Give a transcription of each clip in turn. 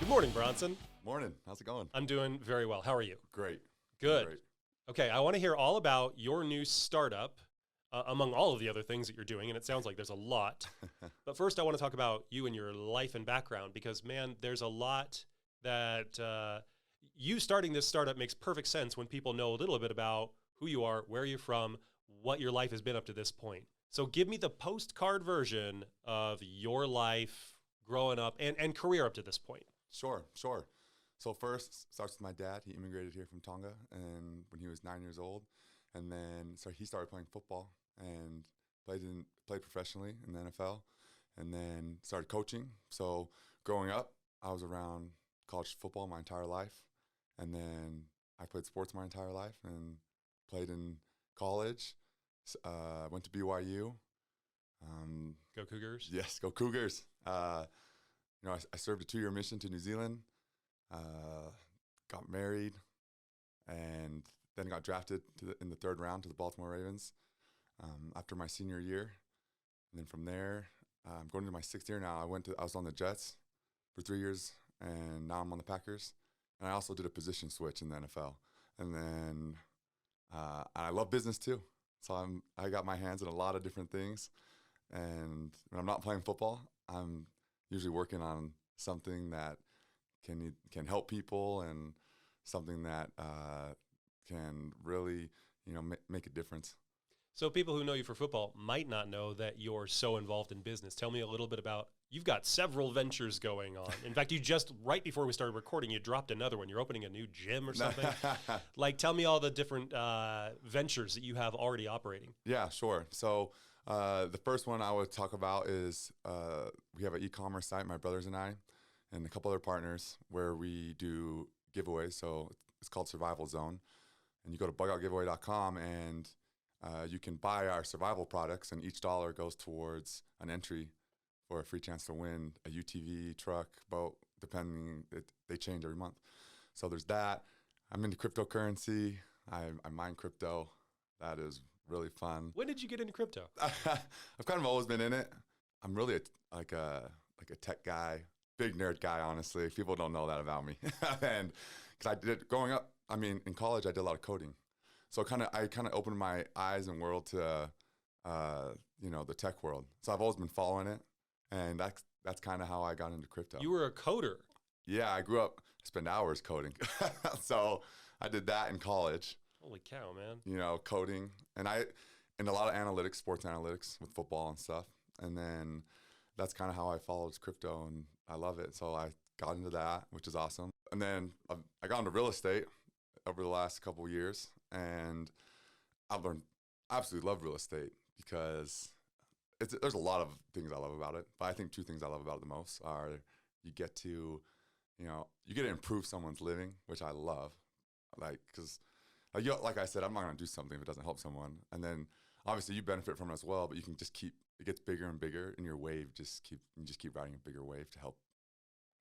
Good morning, Bronson. Morning. How's it going? I'm doing very well. How are you? Great. Good. Great. Okay, I want to hear all about your new startup, among all of the other things that you're doing, and it sounds like there's a lot. But first, I want to talk about you and your life and background, because, man, there's a lot that you starting this startup makes perfect sense when people know a little bit about who you are, where you're from, what your life has been up to this point. So give me the postcard version of your life growing up and career up to this point. Sure. So first, starts with my dad. He immigrated here from Tonga and when he was 9 years old. And then so he started playing football and played professionally in the NFL and then started coaching. So growing up, I was around college football my entire life. And then I played sports my entire life and played in college, went to BYU. Go Cougars. Yes, go Cougars. I served a 2-year mission to New Zealand, got married, and then got drafted in the third round to the Baltimore Ravens after my senior year. And then from there, I'm going into my 6th year now. I was on the Jets for 3 years, and now I'm on the Packers. And I also did a position switch in the NFL. And then I love business too. So I got my hands in a lot of different things. And when I'm not playing football, I'm usually working on something that can help people and something that can really, make a difference. So people who know you for football might not know that you're so involved in business. Tell me a little bit about, you've got several ventures going on. In fact, you just, right before we started recording, you dropped another one. You're opening a new gym or something. Tell me all the different ventures that you have already operating. Yeah, sure. So the first one I would talk about is we have an e-commerce site, my brothers and I, and a couple other partners where we do giveaways. So it's called Survival Zone. And you go to bugoutgiveaway.com and you can buy our survival products, and each dollar goes towards an entry for a free chance to win a UTV, truck, boat, depending. They change every month. So there's that. I'm into cryptocurrency. I mine crypto. That is really fun. When did you get into crypto? I've kind of always been in it. I'm really a tech guy, big nerd guy, honestly. People don't know that about me. And because I did growing up, in college, I did a lot of coding. So I kind of opened my eyes and world to, the tech world. So I've always been following it. And that's kind of how I got into crypto. You were a coder. Yeah, I grew up, spent hours coding. So I did that in college. Holy cow, man. Coding. And a lot of analytics, sports analytics with football and stuff. And then that's kind of how I followed crypto, and I love it. So I got into that, which is awesome. And then I got into real estate over the last couple of years, and I absolutely love real estate because there's a lot of things I love about it. But I think 2 things I love about it the most are you get to improve someone's living, which I love. Because like I said, I'm not going to do something if it doesn't help someone. And then obviously you benefit from it as well, but you can just it gets bigger and bigger, and your wave you just keep riding a bigger wave to help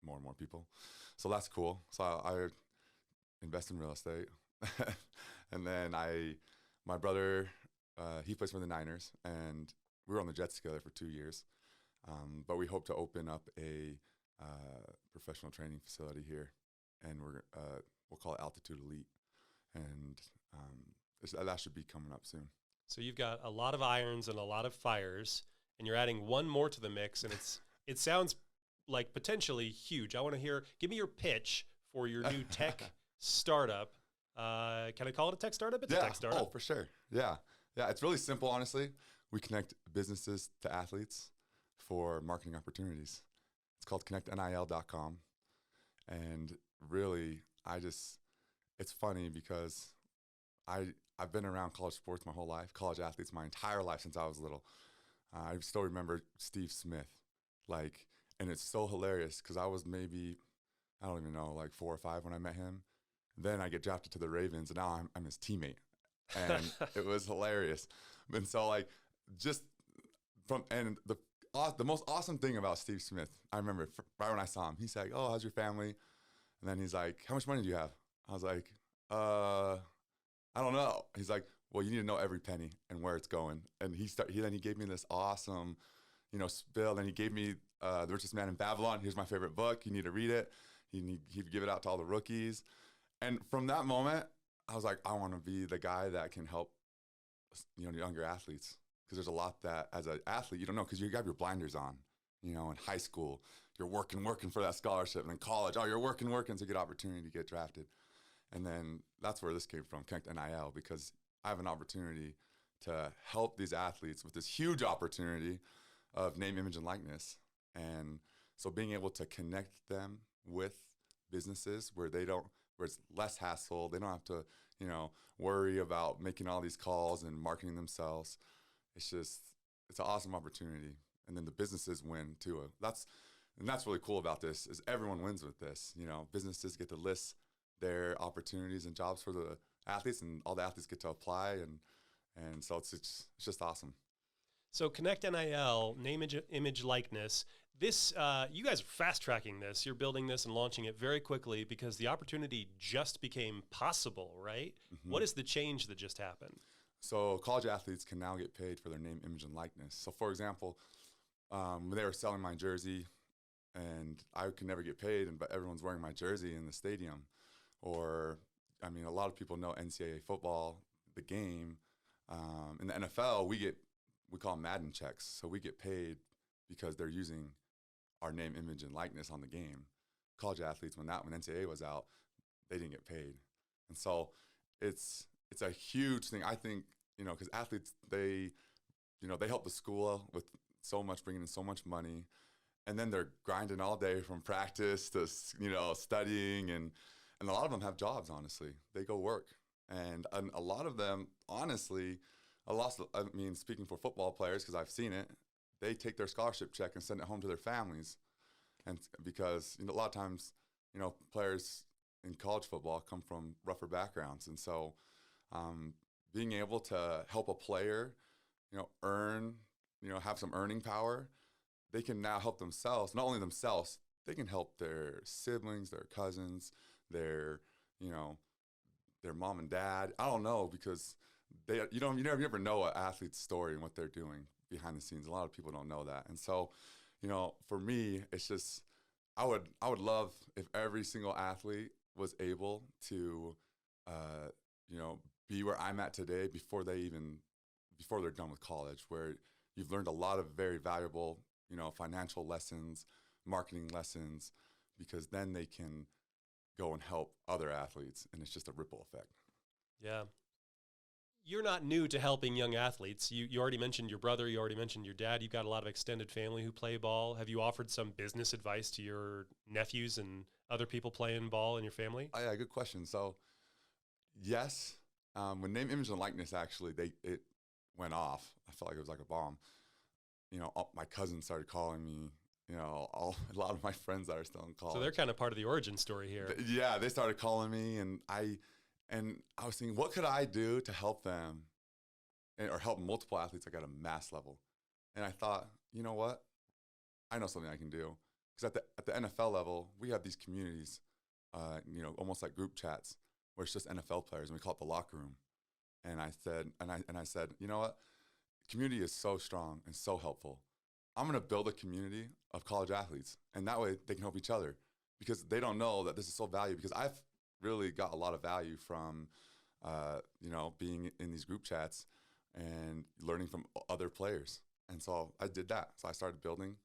more and more people. So that's cool. So I invest in real estate. And then my brother, he plays for the Niners, and we were on the Jets together for 2 years. But we hope to open up a professional training facility here, and we'll call it Altitude Elite. And that should be coming up soon. So you've got a lot of irons and a lot of fires, and you're adding one more to the mix, and it sounds like potentially huge. I want to give me your pitch for your new tech startup. Can I call it a tech startup? It's a tech startup. Oh, for sure. Yeah. It's really simple, honestly. We connect businesses to athletes for marketing opportunities. It's called connectnil.com. And really, it's funny because I've been around college sports my whole life, college athletes my entire life since I was little. I still remember Steve Smith, and it's so hilarious because I was maybe, I don't even know, 4 or 5 when I met him. Then I get drafted to the Ravens, and now I'm his teammate, and it was hilarious. And so the most awesome thing about Steve Smith, I remember right when I saw him, he's like, "Oh, how's your family?" And then he's like, "How much money do you have?" I was like, I don't know. He's like, "Well, you need to know every penny and where it's going." And then he gave me this awesome, spill. And he gave me The Richest Man in Babylon. Here's my favorite book. You need to read it. He'd give it out to all the rookies. And from that moment, I was like, I want to be the guy that can help, younger athletes. Because there's a lot that as an athlete, you don't know, because you have your blinders on. In high school, you're working for that scholarship. And in college, you're working to get opportunity to get drafted. And then that's where this came from, Connect NIL, because I have an opportunity to help these athletes with this huge opportunity of name, image, and likeness. And so being able to connect them with businesses where it's less hassle, they don't have to, worry about making all these calls and marketing themselves. It's an awesome opportunity. And then the businesses win too. That's really cool about this is everyone wins with this. Businesses get to list their opportunities and jobs for the athletes, and all the athletes get to apply, and so it's just awesome. So Connect NIL, name, image, likeness. This you guys are fast tracking this. You're building this and launching it very quickly because the opportunity just became possible, right? Mm-hmm. What is the change that just happened? So college athletes can now get paid for their name, image, and likeness. So for example, when they were selling my jersey, and I could never get paid, but everyone's wearing my jersey in the stadium. Or, a lot of people know NCAA football, the game. In the NFL, we call them Madden checks. So we get paid because they're using our name, image, and likeness on the game. College athletes, when NCAA was out, they didn't get paid. And so it's a huge thing. I think, because athletes, they help the school with so much, bringing in so much money. And then they're grinding all day from practice to, studying. And a lot of them have jobs, honestly. They go work. And a lot of them, honestly, speaking for football players, because I've seen it, they take their scholarship check and send it home to their families. And because, a lot of times, players in college football come from rougher backgrounds. And so being able to help a player, earn, have some earning power, they can now help themselves, not only themselves, they can help their siblings, their cousins, their mom and dad. I don't know, because you never know an athlete's story and what they're doing behind the scenes. A lot of people don't know that. And so, for me, it's just, I would love if every single athlete was able to, be where I'm at today before they're done with college, where you've learned a lot of very valuable, financial lessons, marketing lessons, because then they can go and help other athletes, and it's just a ripple effect. Yeah. You're not new to helping young athletes. You already mentioned your brother. You already mentioned your dad. You've got a lot of extended family who play ball. Have you offered some business advice to your nephews and other people playing ball in your family? Oh, yeah, good question. So, yes. When name, image, and likeness, actually, it went off. I felt like it was like a bomb. My cousins started calling me. A lot of my friends that are still in college. So they're kind of part of the origin story here. Yeah, they started calling me, and I was thinking, what could I do to help them, or help multiple athletes like at a mass level? And I thought, you know what? I know something I can do, because at the NFL level, we have these communities, almost like group chats, where it's just NFL players, and we call it the locker room. And I said, you know what? Community is so strong and so helpful. I'm going to build a community of college athletes, and that way they can help each other, because they don't know that this is so valuable. Because I've really got a lot of value from, being in these group chats and learning from other players. And so I did that. So I started building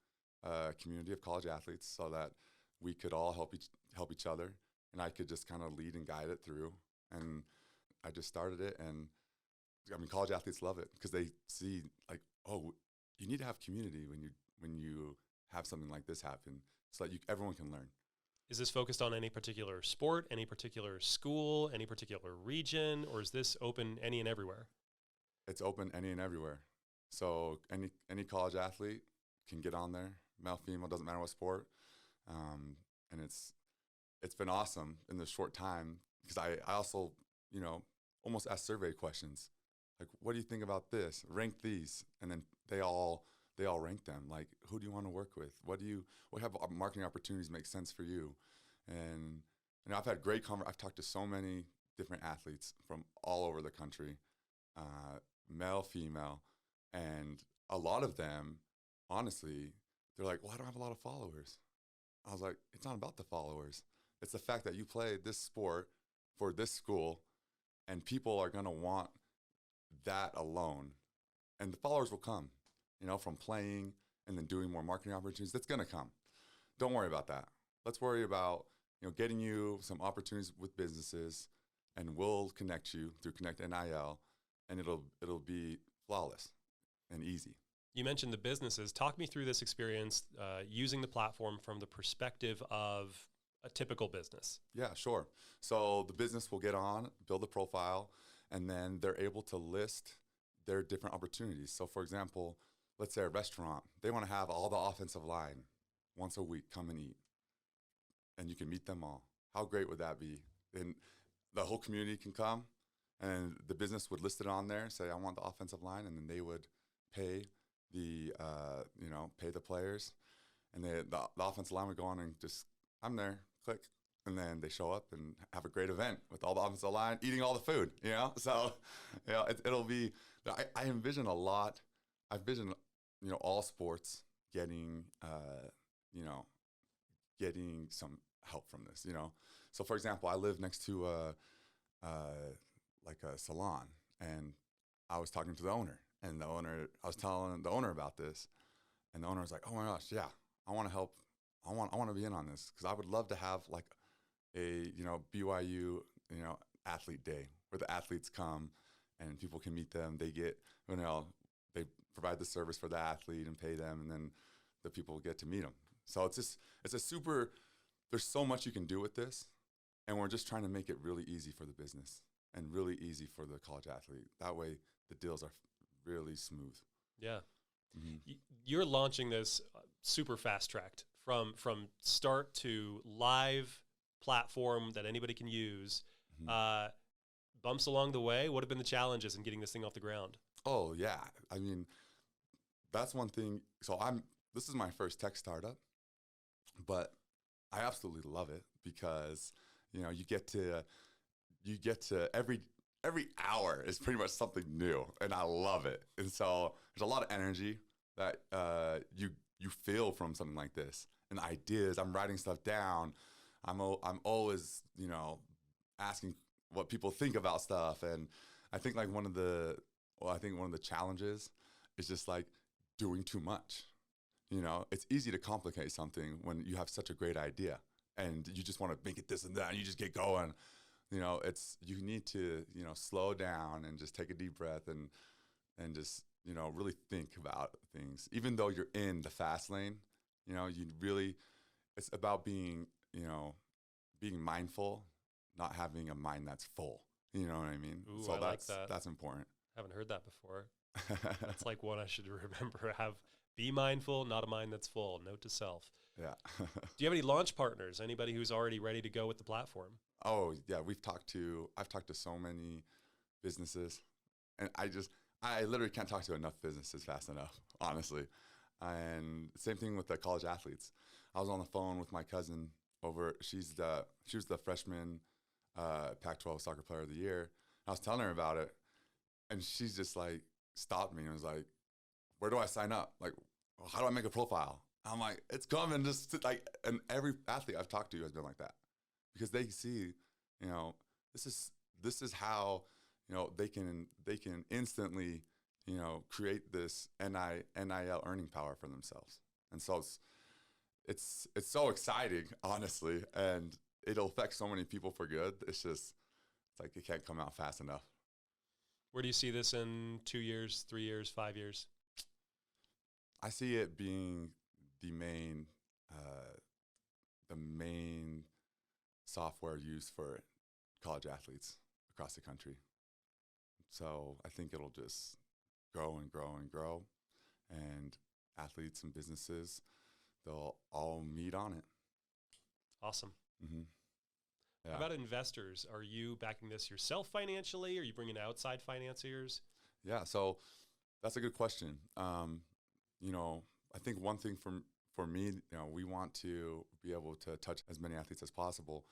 a community of college athletes so that we could all help each other, and I could just kind of lead and guide it through. And I just started it, and college athletes love it, because they see like, oh, you need to have community when you have something like this happen, so that everyone can learn. Is this focused on any particular sport, any particular school, any particular region, or is this open any and everywhere? It's open any and everywhere. So any college athlete can get on there, male, female, doesn't matter what sport. And it's been awesome in this short time, because I also, almost ask survey questions. Like, what do you think about this? Rank these. And then they all rank them. Like, who do you want to work with? What have marketing opportunities make sense for you? And I've had great I've talked to so many different athletes from all over the country, male, female, and a lot of them, honestly, they're like, well, I don't have a lot of followers. I was like, it's not about the followers. It's the fact that you play this sport for this school, and people are going to want that alone. And the followers will come, from playing and then doing more marketing opportunities. That's going to come. Don't worry about that. Let's worry about, getting you some opportunities with businesses, and we'll connect you through Connect NIL, and it'll be flawless and easy. You mentioned the businesses. Talk me through this experience using the platform from the perspective of a typical business. Yeah, sure. So the business will get on, build a profile, and then they're able to list their different opportunities. So for example, let's say a restaurant, they want to have all the offensive line once a week come and eat, and you can meet them all. How great would that be? And the whole community can come, and the business would list it on there, say, I want the offensive line, and then they would pay the players, and the offensive line would go on and just, I'm there, click, and then they show up and have a great event with all the offensive line, eating all the food, So, it'll be, I envision a lot. I envision, all sports getting, getting some help from this, So, for example, I live next to like a salon, and I was talking to the owner, and I was telling the owner about this, and the owner was like, "Oh my gosh, yeah, I want to help. I want to be in on this, because I would love to have like a BYU athlete day where the athletes come and people can meet them. They get they provide the service for the athlete and pay them, and then the people get to meet them. So it's a super. There's so much you can do with this, and we're just trying to make it really easy for the business and really easy for the college athlete. That way, the deals are really smooth. Yeah. Mm-hmm. You're launching this super fast-tracked from start to live platform that anybody can use. Mm-hmm. Bumps along the way, what have been the challenges in getting this thing off the ground? Oh, yeah. I mean, that's one thing. So this is my first tech startup, but I absolutely love it, because, you get to every hour is pretty much something new, and I love it. And so there's a lot of energy that you feel from something like this, and ideas. I'm writing stuff down. I'm always asking what people think about stuff, and I think like one of the challenges is just like doing too much. It's easy to complicate something when you have such a great idea and you just want to make it this and that, and you just get going. You need to, slow down and just take a deep breath and just, really think about things. Even though you're in the fast lane, it's about being mindful, not having a mind that's full. You know what I mean? Ooh, so I like that. That's important. Haven't heard that before. That's like one I should remember. Be mindful, not a mind that's full. Note to self. Yeah. Do you have any launch partners? Anybody who's already ready to go with the platform? Oh yeah, I've talked to so many businesses, and I literally can't talk to enough businesses fast enough, honestly. And same thing with the college athletes. I was on the phone with my cousin she was the freshman Pac-12 soccer player of the year. I was telling her about it, and she's just like stopped me and was like, "Where do I sign up? Like, how do I make a profile?" I'm like, "It's coming." And every athlete I've talked to has been like that, because they see, this is how, they can instantly, create this NIL earning power for themselves. And so it's so exciting, honestly, and it'll affect so many people for good. It's like it can't come out fast enough. Where do you see this in 2 years, 3 years, 5 years? I see it being the main software used for college athletes across the country. So I think it'll just grow and grow and grow, and athletes and businesses, they'll all meet on it. Awesome. Mm-hmm. Yeah. How about investors? Are you backing this yourself financially? Are you bringing outside financiers? Yeah, so that's a good question. I think one thing for me, we want to be able to touch as many athletes as possible.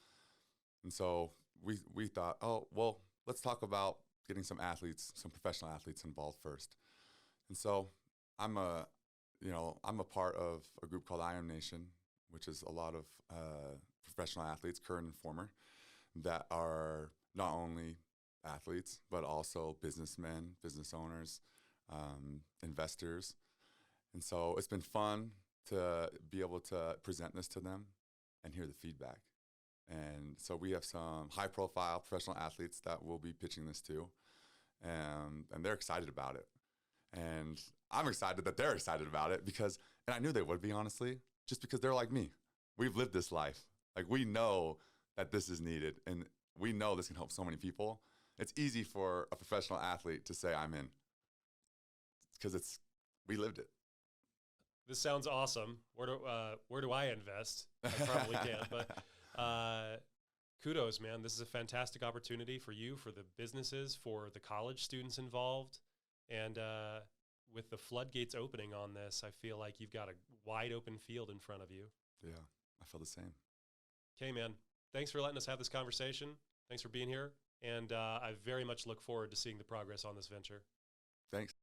And so we thought, oh, well, let's talk about getting some professional athletes involved first. And so I'm a part of a group called I Am Nation, which is a lot of professional athletes, current and former, that are not only athletes, but also businessmen, business owners, investors. And so it's been fun to be able to present this to them and hear the feedback. And so we have some high profile professional athletes that we'll be pitching this to, and they're excited about it. And I'm excited that they're excited about it because, and I knew they would be, honestly, just because they're like me. We've lived this life. Like, we know that this is needed, and we know this can help so many people. It's easy for a professional athlete to say, I'm in, because we lived it. This sounds awesome. Where do I invest? I probably can't, but kudos, man. This is a fantastic opportunity for you, for the businesses, for the college students involved. And with the floodgates opening on this, I feel like you've got a wide open field in front of you. Yeah, I feel the same. Okay, man. Thanks for letting us have this conversation. Thanks for being here. And I very much look forward to seeing the progress on this venture. Thanks.